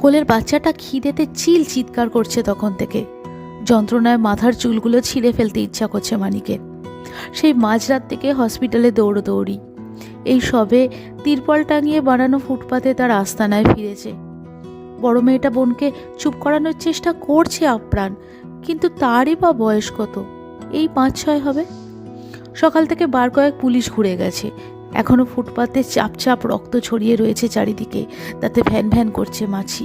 কোলের বাচ্চাটা খিদেতে চিৎকার করছে তখন থেকে। যন্ত্রণায় মাথার চুলগুলো ছিঁড়ে ফেলতে ইচ্ছা করছে মানিকের। সেই মাঝরাত থেকে হসপিটালে দৌড়ি। এই সবে তিরপল টাঙিয়ে বানানো ফুটপাতে তার আস্তানায় ফিরেছে। বড় মেয়েটা বোনকে চুপ করানোর চেষ্টা করছে আপ্রাণ, কিন্তু তারই বা বয়স কত? এই 5-6 হবে। সকাল থেকে বার কয়েক পুলিশ ঘুরে গেছে। এখনো ফুটপাতে চাপ রক্ত ছড়িয়ে রয়েছে চারিদিকে, তাতে ভ্যান ভ্যান করছে মাছি।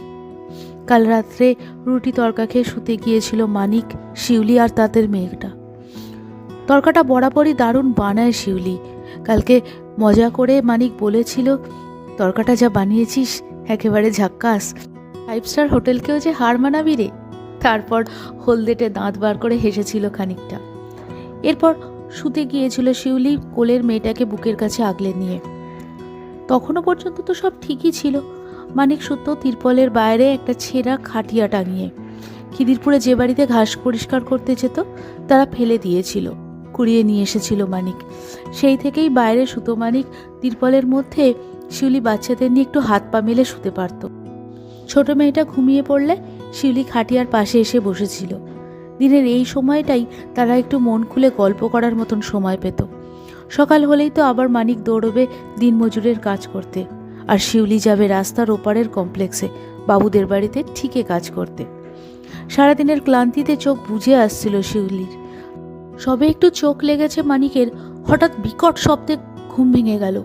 কাল রাত্রে রুটি তরকা খেয়ে শুতে গিয়েছিল মানিক, শিউলি আর তাদের মেয়েটা। তরকাটা বরাবরই দারুণ বানায় শিউলি। কালকে মজা করে মানিক বলেছিল, তরকাটা যা বানিয়েছিস একেবারে ঝাক্কাস, 5 স্টার হোটেলকেও যে হার মানাবি রে। তারপর হলদেটে দাঁত বার করে হেসেছিল খানিকটা। এরপর শুতে গিয়েছিল শিউলি কোলের মেয়েটাকে বুকের কাছে আগলে নিয়ে। তখনও পর্যন্ত তো সব ঠিকই ছিল। মানিক শুতো তিরপলের বাইরে একটা ছেঁড়া খাটিয়া টাঙিয়ে। খিদিরপুরে যে বাড়িতে ঘাস পরিষ্কার করতে যেত তারা ফেলে দিয়েছিল, কুড়িয়ে নিয়ে এসেছিল মানিক। সেই থেকেই বাইরে শুতো মানিক। তিরপলের মধ্যে শিউলি বাচ্চাদের নিয়ে একটু হাত পা মেলে শুতে পারত। ছোট মেয়েটা ঘুমিয়ে পড়লে শিউলি খাটিয়ার পাশে এসে বসেছিল। দিনের এই সময়টাই তারা একটু মন খুলে গল্প করার মতন সময় পেত। সকাল হলেই তো আবার মানিক দৌড়বে দিনমজুরের কাজ করতে, আর শিউলি যাবে রাস্তার ওপারের কমপ্লেক্সে বাবুদের বাড়িতে ঠিকে কাজ করতে। সারাদিনের ক্লান্তিতে চোখ বুজে আসছিল শিউলির। সবে একটু চোখ লেগেছে মানিকের, হঠাৎ বিকট শব্দে ঘুম ভেঙে গেল।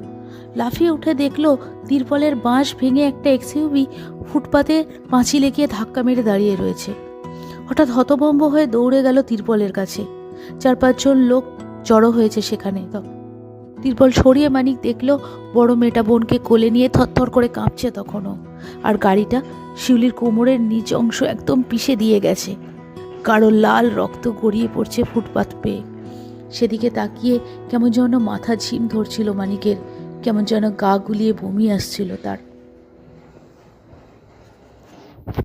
লাফিয়ে উঠে দেখলো তিরপলের বাঁশ ভেঙে একটা এক্সইউভি ফুটপাতে পাঁচিলে গিয়ে ধাক্কা মেরে দাঁড়িয়ে রয়েছে। হঠাৎ হতভম্ব হয়ে দৌড়ে গেল তিরপলের কাছে। 4-5 জন লোক জড়ো হয়েছে সেখানে। তিরপল সরিয়ে মানিক দেখলো বড় মেয়েটা বোনকে কোলে নিয়ে থরথর করে কাঁপছে তখনও, আর গাড়িটা শিউলির কোমরের নিচ অংশ একদম পিষে দিয়ে গেছে। গাঢ় লাল রক্ত গড়িয়ে পড়ছে ফুটপাত পেয়ে। সেদিকে তাকিয়ে কেমন যেন মাথা ঝিম ধরছিল মানিকের, কেমন যেন গা গুলিয়ে বমি আসছিল তার।